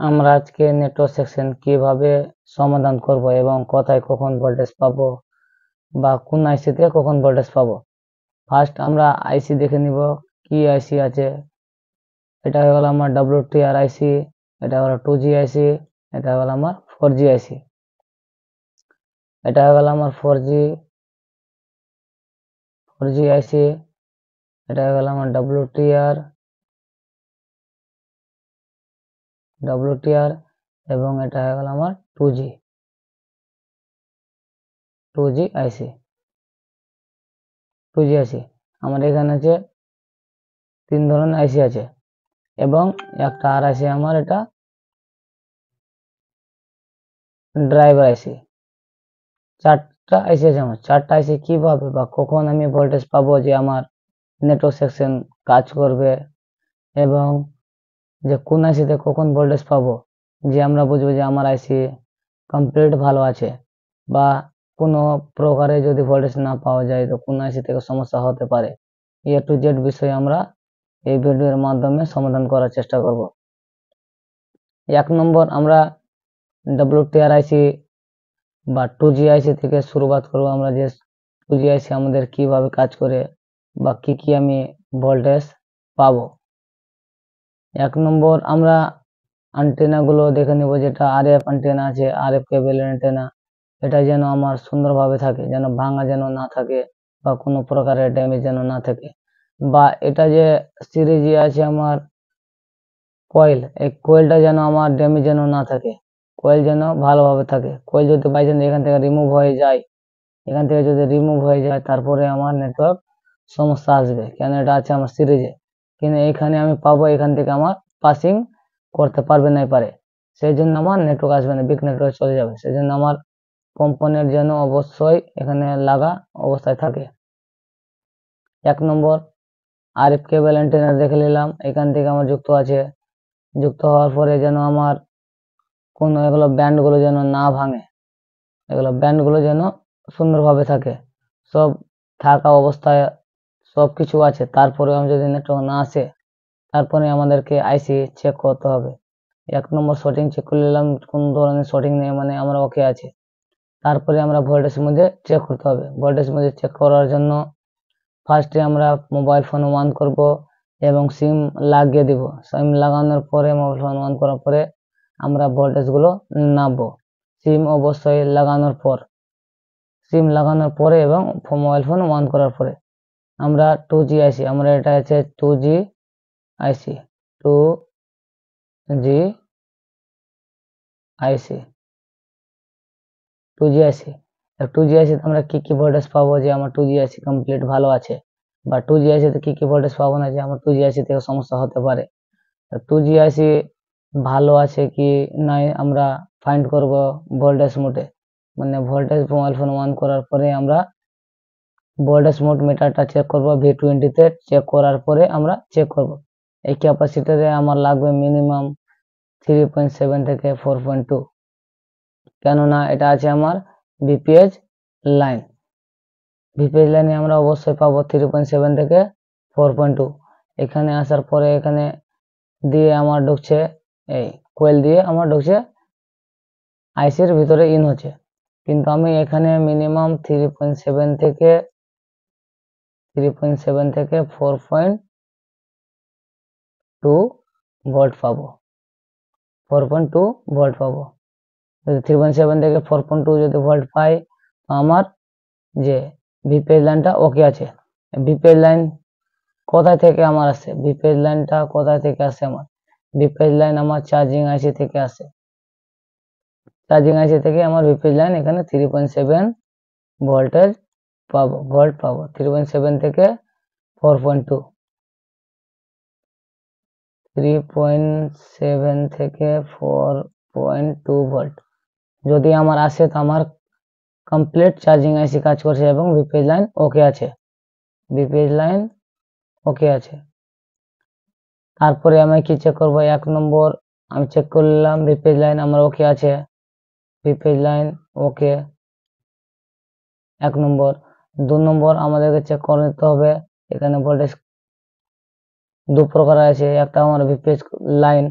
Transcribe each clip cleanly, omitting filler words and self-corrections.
আমরা আজকে network section কিভাবে সমাধান করব এবং কোথায় কখন ভোল্টেজ পাবো বা কোন আইসি তে কখন ভোল্টেজ পাবো। ফার্স্ট আমরা আইসি দেখে নিব কি আইসি আছে। এটা হয়ে গেল আমার WTR আইসি, এটা হলো 2G আইসি, এটা হলো আমার 4G আইসি, এটা হয়ে গেল আমার 4G আইসি, এটা হয়ে গেল আমার WTR এবং এটা হয়ে গেল আমার 2G আইসি। আমাদের এখানে আছে 3 ধরনের আইসি আছে এবং একটা আর আইসি আমার এটা ড্রাইভার আইসি। 4টা আইসি আছে আমার। 4টা আইসি কিভাবে বা কখন আমি ভোল্টেজ পাবো যে আমার নেটওয়ার্ক সেকশন কাজ করবে এবং যে কোন আইসিতে কখন ভোল্টেজ পাবো যে আমরা বুঝবো যে আমার আইসি কমপ্লিট ভালো আছে বা কোনো প্রকারে যদি ভোল্টেজ না পাওয়া যায় তো কোন আইসি থেকে সমস্যা হতে পারে। A to Z বিষয়ে আমরা এই ভিডিওর মাধ্যমে সমাধান করার চেষ্টা করব। 1 নম্বর আমরা WTR আইসি বা 2G আইসি থেকে শুরুয়াত করব। আমরা যে 2G আইসি আমাদের কিভাবে কাজ করে বা কি আমি ভোল্টেজ পাবো। 1 নম্বর আমরা অ্যান্টেনা গুলো দেখে নেব, যেটা RF অ্যান্টেনা আছে, RF কেবল অ্যান্টেনা, এটা যেন আমার সুন্দরভাবে থাকে, যেন ভাঙা যেন না থাকে বা কোনো প্রকারের ড্যামেজ যেন না থাকে। বা এটা যে সিরিজে আছে আমার কয়েল, এই কয়েলটা যেন আমার ড্যামেজ যেন না থাকে, কয়েল যেন ভালোভাবে থাকে। কয়েল যদি বাই চান্স এখান থেকে রিমুভ হয়ে যায়, তারপরে আমার নেটওয়ার্ক সমস্যা আসবে, কেন এটা আছে আমার সিরিজে। কিন্তু এখানে আমি পাবো, এখান থেকে আমার পাসিং করতে পারবে না পারে, সেই জন্য আমার নেটওয়ার্ক আসবে না, বিগ নেটওয়ার্ক চলে যাবে। সেই জন্য আমার কম্পোনেন্ট যেন অবশ্যই এখানে লাগা অবস্থায় থাকে। 1 নম্বর RF কেবল অ্যান্টেনা দেখে নিলাম, এখান থেকে আমার যুক্ত আছে। যুক্ত হওয়ার পরে যেন আমার কোনো এগুলো ব্যান্ড গুলো যেন না ভাঙে, এগুলো ব্যান্ড গুলো যেন সুন্দরভাবে থাকে, সব থাকা অবস্থায় সবকিছু আছে। তারপরে আমি যদি নেটওয়ার্ক না আসে, তারপরে আমাদেরকে আইসি চেক করতে হবে। 1 নম্বর শর্টিং চেক করে নিলাম, কোন ধরনের শর্টিং নেই, মানে আমরা ওকে আছে। তারপরে আমরা ভোল্টেজ মধ্যে চেক করতে হবে। ভোল্টেজ মধ্যে চেক করার জন্য ফার্স্টে আমরা মোবাইল ফোন অন করব এবং সিম লাগিয়ে দিব। সিম লাগানোর পরে, মোবাইল ফোন অন করার পরে আমরা ভোল্টেজ গুলো নামাবো। সিম অবশ্যই লাগানোর পরে এবং মোবাইল ফোন অন করার পরে আমরা 2G আইসি, আমরা এটা আছে 2G আইসি, 2G আইসি, 2G আইসি। 2G আইসি আমরা কি ভোল্টেজ পাবো যে আমার 2G আইসি কমপ্লিট ভালো আছে, বা 2G আইসি তে কি ভোল্টেজ পাবো না যে আমার 2G আইসি থেকে সমস্যা হতে পারে। 2G আইসি ভালো আছে কি নাই আমরা ফাইন্ড করব ভোল্টেজ মোডে, মানে ভোল্টেজ মোবাইল ফোন অন করার পরে আমরা ভোল্টেজ মোড মিটারটা চেক করব। V20 তে চেক করার পরে আমরা চেক করব এই ক্যাপাসিটরে আমার লাগবে মিনিমাম 3.7 থেকে 4.2, কেননা এটা আছে আমার VPH লাইন। VPH লাইনে আমরা অবশ্যই পাবো 3.7 থেকে 4.2। এখানে আসার পরে এখানে দিয়ে আমার ঢুকছে, এই কোয়েল দিয়ে আমার ঢুকছে আইসির ভিতরে ইন হচ্ছে, কিন্তু আমি এখানে মিনিমাম 3.7 থেকে 4.2 ভোল্ট পাবো, 4.2 ভোল্ট পাবো। যদি 3.7 থেকে 4.2 যদি ভোল্ট পাই, তো আমার যে ভিপিএস লাইনটা ওকে আছে। ভিপিএস লাইন কোথায় থেকে আমার আসে, ভিপিএস লাইনটা কোথায় থেকে আসে আমার, ভিপিএস লাইন আমার চার্জিং আইসি থেকে আসে। চার্জিং আইসি থেকে আমার ভিপিএস লাইন এখানে 3.7 ভোল্টেজ পাবো, 3.7 থেকে 4.2, 3.7 থেকে 4.2 ভোল্ট যদি আমার আসে, তো আমার কমপ্লিট চার্জিং আইসি কাজ করছে এবং ভিপিএস লাইন ওকে আছে, তারপরে আমি কি চেক করব, 1 নম্বর আমি চেক করলাম ভিপিএস লাইন আমার ওকে আছে, ভিপিএস লাইন ওকে 1 নম্বর। 2 নম্বর আমাদেরকে চেক করে নিতে হবে, এখানে ভোল্টেজ দু প্রকার আছে, একটা আমার ভিপিএস লাইন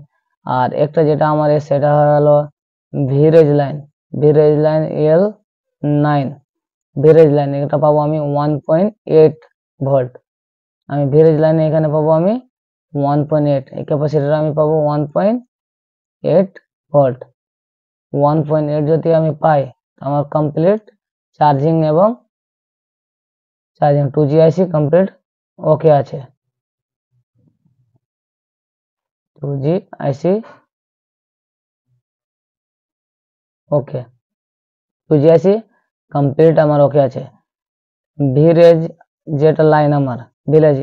আর একটা যেটা আমার সেটা হলো ভিরেজ লাইন L9 ভিরেজ লাইন, এটা পাবো আমি 1.8 ভোল্ট। আমি ভিরেজ লাইনে এখানে পাবো আমি 1.8, এই ক্যাপাসিটর আমি পাবো 1.8 ভোল্ট। 1.8 যদি আমি পাই আমার কমপ্লিট চার্জিং এবং চার্জিং 2G IC কমপ্লিট ওকে আছে। 2G IC ওকে, 2G IC কমপ্লিট আমার ওকে আছে। ভিরেজ যেটা লাইন আমার ভিলেজ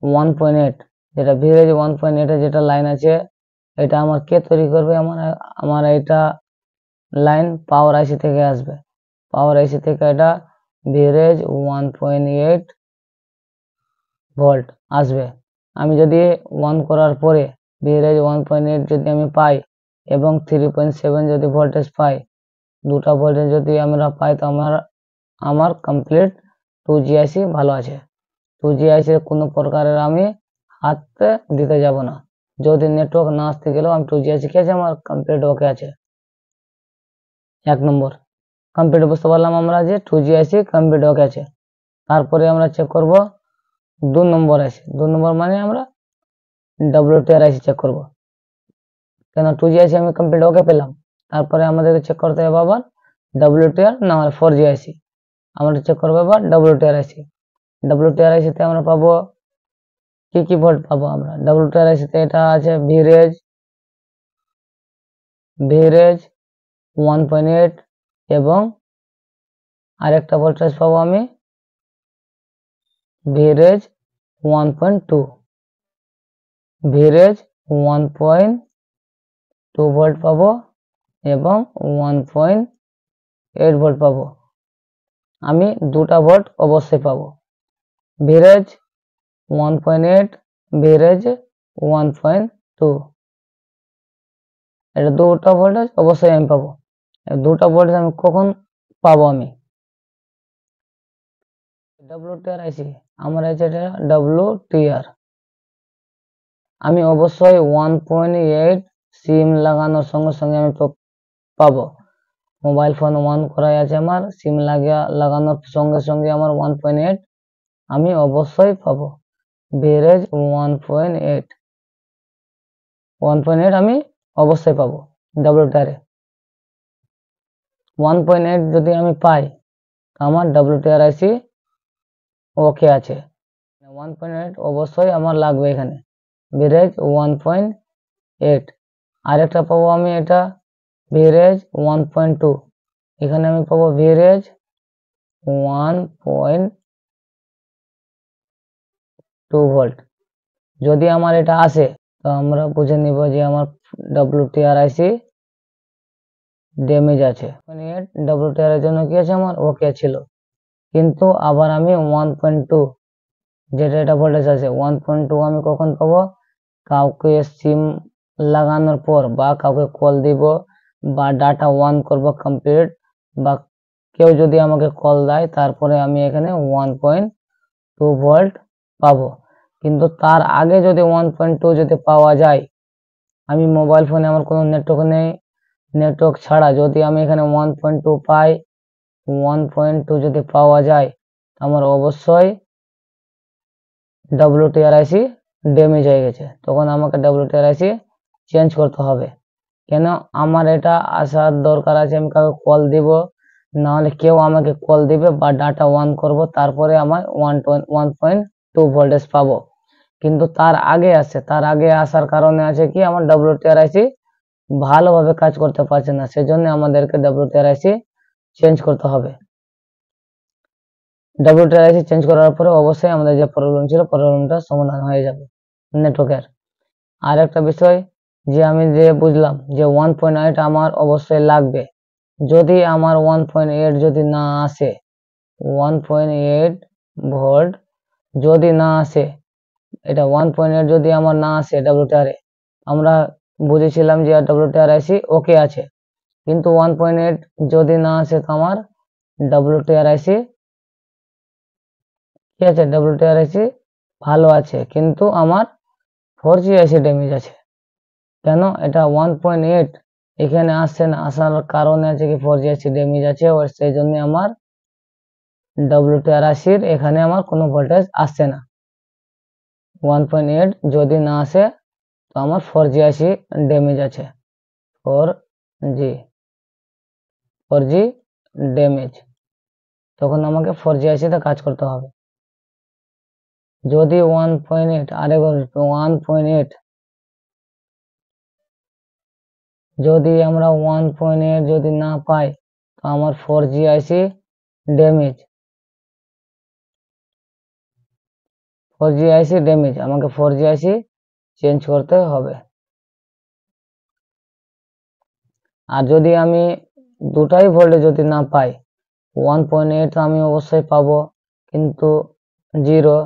1.8, যেটা ভিলেজ 1.8 এর যেটা লাইন আছে, এটা আমার কে তৈরি করবে? আমার এটা লাইন পাওয়ার আইসি থেকে আসবে। পাওয়ার আইসি থেকে এটা ভিরেজ 1.8 ভোল্ট আসবে। আমি যদি অন করার পরে ভিরেজ 1.8 যদি আমি পাই এবং 3.7 যদি ভোল্টেজ পাই, দুটা ভোল্টেজ যদি আমরা পাই, তো আমার কমপ্লিট 2G IC ভালো আছে। 2G IC কোনো প্রকারের আমি হাত দিতে যাব না। যদি নেটওয়ার্ক না আসতে গেলেও আমি 2G IC কি আছে আমার কমপ্লিট ওকে আছে। 1 নম্বর কমপ্লিট বুঝতে পারলাম আমরা যে 2G IC কমপ্লিট ওকে আছে। তারপরে আমরা চেক করব 2 নম্বর IC। 2 নম্বর মানে আমরা WTR IC চেক করব, কেন 2G IC আমি কমপ্লিট ওকে পেলাম। তারপরে আমাদেরকে চেক করতে হবে আবার WTR না হলে 4G IC। আমরা চেক করবো এবার WTR IC। WTR IC তে আমরা পাবো কি ভোল্ট পাবো আমরা? WTR IC তে এটা আছে ভিরেজ 1.8 এবং আরেকটা ভোল্টেজ পাবো আমি ভিরেজ 1.2, ভিরেজ 1.2 ভোল্ট পাবো এবং 1.8 ভোল্ট পাবো। আমি দুটা ভোল্ট অবশ্যই পাবো, ভিরেজ 1.8, ভিরেজ 1.2, এটা দুটা ভোল্টেজ অবশ্যই আমি পাবো। দুটা ভোল্টেজ আমি কখন পাবো? আমি WTR IC আমার আছে এটা WTR, আমি অবশ্যই 1.8 সিম লাগানোর সঙ্গে সঙ্গে আমি পাবো। মোবাইল ফোন অন করাই আছে আমার, সিম লাগানোর সঙ্গে সঙ্গে আমার 1.8 আমি অবশ্যই পাবো। ভিরেজ 1.8 আমি অবশ্যই পাবো WTR এ। 1.8 যদি আমি পাই আমার WTR IC ওকে আছে। 1.8 অবশ্যই আমার লাগবে এখানে, ভিরেজ 1.8। আরেকটা পাবো আমি এটা ভিরেজ 1.2, এখানে আমি পাবো ভিরেজ 1.2 ভোল্ট। যদি আমার এটা আসে তো আমরা বুঝে নিব যে আমার WTR IC ড্যামেজ আছে। WTR এর জন্য কি আছে আমার ওকে ছিল, কিন্তু আবার আমি 1.2 যেটা এটা ভোল্টেজ আছে 1.2 আমি কখন পাবো? কাউকে সিম লাগানোর পর বা কাউকে কল দিব বা ডাটা অন করব কমপ্লিট, বা কেউ যদি আমাকে কল দেয়, তারপরে আমি এখানে 1.2 ভোল্ট পাবো। কিন্তু তার আগে যদি 1.2 যদি পাওয়া যায়, আমি মোবাইল ফোনে আমার কোনো নেটওয়ার্ক নেই, নেটওয়ার্ক ছাড়া যদি আমি এখানে 1.2 পাই, 1.2 যদি পাওয়া যায়, আমার অবশ্যই WTR IC ড্যামেজ হয়ে গেছে। তখন আমাকে WTR IC চেঞ্জ করতে হবে। কেন আমার এটা আসার দরকার আছে, আমি কাউকে কল দিব, নাহলে কেউ আমাকে কল দিবে বা ডাটা অন করব, তারপরে আমার 1.2 ভোল্টেজ পাবো। কিন্তু তার আগে আসে, তার আগে আসার কারণে আছে কি আমার WTR IC ভালোভাবে কাজ করতে পারছে না, সেজন্য আমাদেরকে WTR IC চেঞ্জ করতে হবে। WTR IC চেঞ্জ করার পরে অবশ্যই আমাদের যে প্রবলেম ছিল প্রবলেমটা সমাধান হয়ে যাবে নেটওয়ার্কের। আর একটা বিষয় যে আমি যে বুঝলাম যে 1.8 আমার অবশ্যই লাগবে। যদি আমার 1.8 যদি না আসে, 1.8 ভোল্ট যদি না আসে, এটা 1.8 যদি আমার না আসে WTR এ, আমরা বুঝেছিলাম যে WTR IC ওকে আছে, কিন্তু 1.8 যদি না আসে তো আমার WTR IC কি আছে? WTR IC ভালো আছে, কিন্তু আমার 4G IC ড্যামেজ আছে। কেন এটা 1.8 এখানে আসছে না, আসার কারণে আছে কি 4G ড্যামেজ আছে, আর সেই জন্য আমার WT80 এখানে আমার কোনো ভোল্টেজ আসছে না। 1.8 যদি না আসে তো আমার 4G ড্যামেজ আছে, 4G ড্যামেজ, তখন আমাকে 4G তে কাজ করতে হবে। যদি 1.8 আরেকবার 1.8 যদি আমরা 1.8 যদি না পাই তো আমার 4G ড্যামেজ, 4G ড্যামেজ, আমাকে 4G চেঞ্জ করতে হবে। আর যদি আমি দুটাই ভোল্টেজ যদি না পাই, 1.8 আমি অবশ্যই পাবো, কিন্তু 0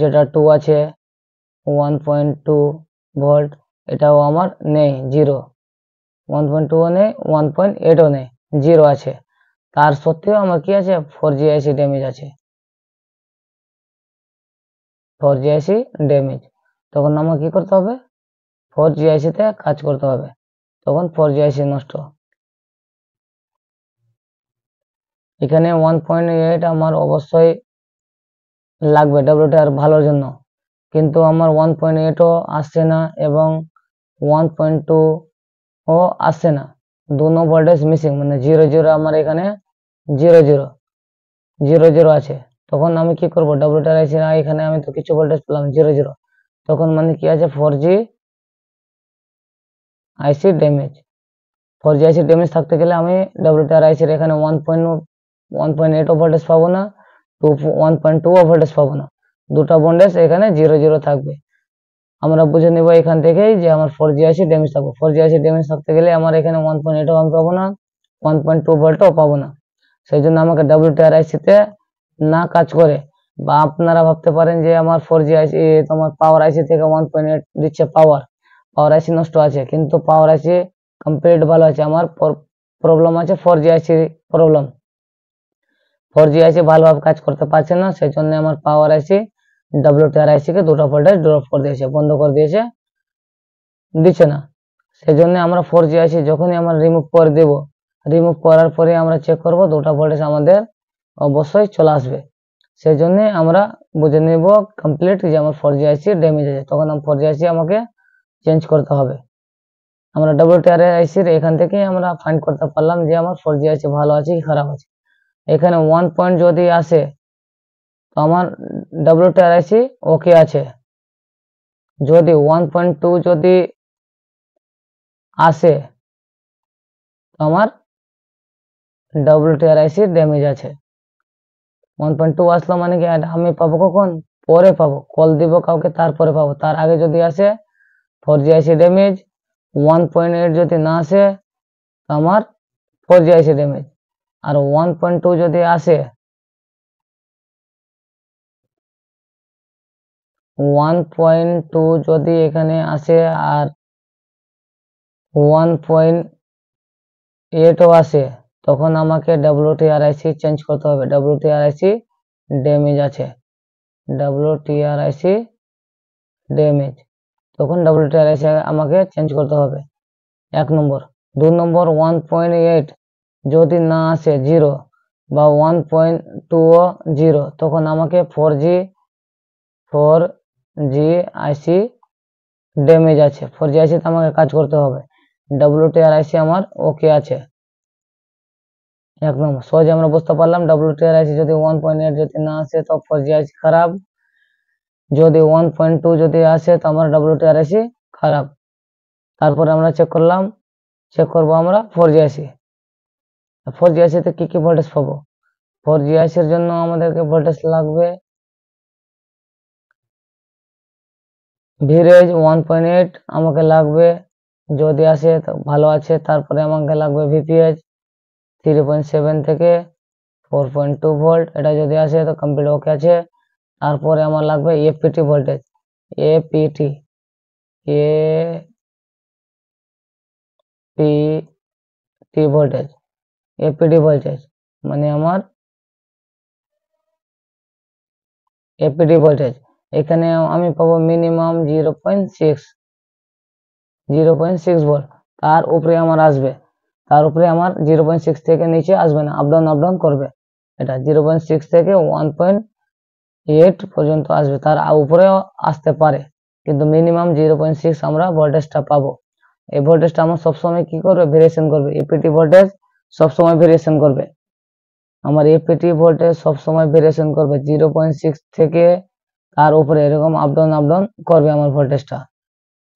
যেটা 2 আছে 1.2 ভোল্ট এটাও আমার নেই, 0 1.2 ও নেই 1.8 ও নেই, 0 আছে। তার সত্ত্বেও আমার কি আছে 4G ড্যামেজ আছে, 4G ড্যামেজ, তখন আমার কি করতে হবে 4G তে কাজ করতে হবে, তখন 4G নষ্ট। এখানে 1.8 আমার অবশ্যই লাগবে WTR ভালোর জন্য, কিন্তু আমার 1.8 ও আসছে না এবং 1.2 ও আসছে না, দুটো ভোল্টেজ মিসিং, মানে 0 আমার এখানে 0 আছে। তখন আমি কি করব WTR এখানে আমি তো কিছু ভোল্টেজ পেলাম 0, তখন মানে কি আছে 4G ড্যামেজ, 4G ড্যামেজ থাকতে গেলে আমি WTR এখানে 1.8 ভোল্টেজ পাবো না, 1.2 ভোল্টেজ পাবো না, দুটো ভোল্টেজ এখানে 0 থাকবে। আমরা বুঝে নিব এখান থেকেই যে আমার 4G ড্যামেজ থাকবে, 4G ড্যামেজ থাকতে গেলে আমার এখানে 1.8 আমি পাবো না, 1.2 ভোল্টও পাবো না। সেই জন্য আমাকে WTR তে না কাজ করে, বা আপনারা ভাবতে পারেন যে আমার 4G তোমার পাওয়ার থেকে 1.8 দিচ্ছে, পাওয়ার নষ্ট আছে, কিন্তু পাওয়ার কমপ্লিট ভালো আছে, আমার প্রবলেম আছে 4G প্রবলেম, 4G ভালোভাবে কাজ করতে পারছে না, সেই জন্য আমার পাওয়ার WTR কে দুটো ভোল্টেজ ড্রপ করে দিয়েছে, বন্ধ করে দিচ্ছে না। সেই জন্য আমরা 4G যখনই আমরা রিমুভ করে দেব, রিমুভ করার পরে আমরা চেক করব দুটো ভোল্টেজ আমাদের অবশ্যই চলে আসবে। সেই জন্য আমরা বুঝে নেব কমপ্লিট যে আমার 4G ড্যামেজ আছে, তখন 4G আমাকে চেঞ্জ করতে হবে। আমরা WTR এখান থেকে আমরা ফাইন্ড করতে পারলাম যে আমার 4G ভালো আছে কি খারাপ আছে। এখানে 1 পয়েন্ট যদি আসে তো আমার WTR ওকে আছে, যদি 1.2 যদি আসে তো আমার WTR ড্যামেজ আছে। 1.2 আসলো মানে কি আমি পাবো কখন, পরে পাবো, কল দিব কাউকে তারপরে পাবো, তার আগে যদি আসে 4G ড্যামেজ, 1.8 যদি না আসে তো আমার 4G ড্যামেজ, আর 1.2 যদি আসে, 1.2 যদি এখানে আসে আর 1.8 ও আসে, তখন আমাকে WTR চেঞ্জ করতে হবে, WTR ড্যামেজ আছে, WTR ড্যামেজ, তখন WTR আমাকে চেঞ্জ করতে হবে, 1 নম্বর। 2 নম্বর 1.8 যদি না আসে 0 বা 1.2 ও 0, তখন আমাকে 4G ড্যামেজ আছে, 4G তে আমাকে কাজ করতে হবে, WTR আমার ওকে আছে। 1 নম্বর সহজে আমরা বুঝতে পারলাম WTR যদি 1.8 যদি না আসে তো 4G খারাপ, যদি 1.2 যদি আসে তো আমার WTR খারাপ। তারপরে আমরা চেক করবো আমরা 4G 4G তে কি কি ভোল্টেজ পাবো। 4G এর জন্য আমাদেরকে ভোল্টেজ লাগবে ভিরেজ 1.8 আমাকে লাগবে, যদি আসে তো ভালো আছে। তারপরে আমাকে লাগবে VPH 3.7 থেকে 4.2 ভোল্ট, এটা যদি আসে তো কমপ্লিট ওকে আছে। তারপরে আমার লাগবে APT voltage, APT voltage, APT voltage মানে আমার APT ভোল্টেজ, এখানে আমি পাবো মিনিমাম 0.6, 0.6 ভোল্ট, তার উপরে আমার আসবে, তার উপরে আমার 0.6 থেকে নিচে আসবে না, আপ ডাউন করবে। এটা 0.6 থেকে 1.8 পর্যন্ত আসবে, তার উপরেও আসতে পারে, কিন্তু মিনিমাম 0.6 আমরা ভোল্টেজটা পাবো। এই ভোল্টেজটা আমার সবসময় কি করবে, ভেরিয়েশন করবে। এপিটি ভোল্টেজ সবসময় ভেরিয়েশন করবে, আমার এপিটি ভোল্টেজ সবসময় ভেরিয়েশন করবে 0.6 থেকে তার উপরে, এরকম আপ ডাউন করবে আমার ভোল্টেজটা।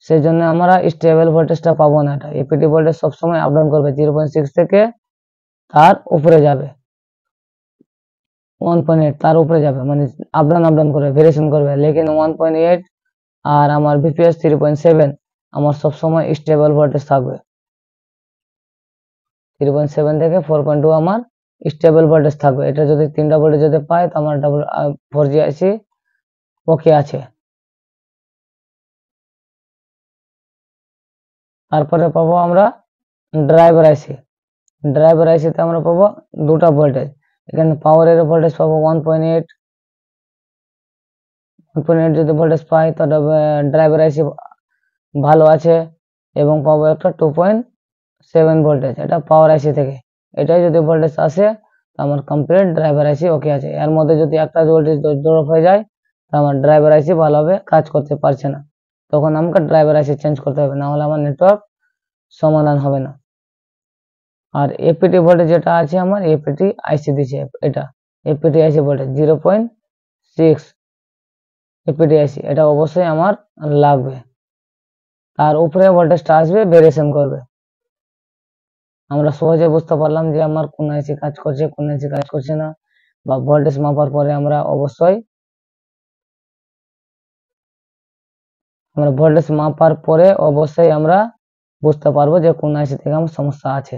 সেই জন্য আমরা স্টেবল ভোল্টেজটা পাবো না। এটা এপিটি ভোল্টেজ সবসময় আপ ডাউন করবে, 0.6 থেকে তার উপরে যাবে, 1.8 তার উপরে যাবে, মানে আপ ডাউন করবে, ভেরিয়েশন করবে। লেকিন 1.8 আর আমার ভিপিএস 3.7 আমার সবসময় স্টেবল ভোল্টেজ থাকবে। 3.7 থেকে 4.2 আমার স্টেবল ভোল্টেজ থাকবে। এটা যদি 3টা ভোল্টেজ যদি পাই তো আমার 4G আইসি ওকে আছে। তারপরে পাবো আমরা ড্রাইভার আইসি। ড্রাইভার আইসিতে আমরা পাবো দুটা ভোল্টেজ। এখানে পাওয়ারের ভোল্টেজ পাবো 1.8 যদি ভোল্টেজ পাই তো ড্রাইভার আইসি ভালো আছে, এবং পাবো একটা 2.7 ভোল্টেজ, এটা পাওয়ার আইসি থেকে। এটাই যদি ভোল্টেজ আসে তো আমার কমপ্লিট ড্রাইভার আইসি ওকে আছে। এর মধ্যে যদি একটা ভোল্টেজ ড্রপ হয়ে যায় তো আমার ড্রাইভার আইসি ভালোভাবে কাজ করতে পারছে না, তখন আমাকে ড্রাইভার আইসি চেঞ্জ করতে হবে, না হলে আমার নেটওয়ার্ক সমাধান হবে না। আর এপিটি ভোল্টেজ যেটা আছে আমার এপিটি আইসি দিচ্ছে, এটা এপিটি আইসি ভোল্টেজ 0.6 এপিটি আইসি, এটা অবশ্যই আমার লাগবে। তার উপরে ভোল্টেজটা আসবে, ভেরিয়েশন করবে। আমরা সহজে বুঝতে পারলাম যে আমার কোন আইসি কাজ করছে, কোন আইসি কাজ করছে না, বা ভোল্টেজ মাপার পরে আমরা ভোল্টেজ মাপার পরে অবশ্যই আমরা বুঝতে পারবো যে কোন আইসি থেকে আমার সমস্যা আছে।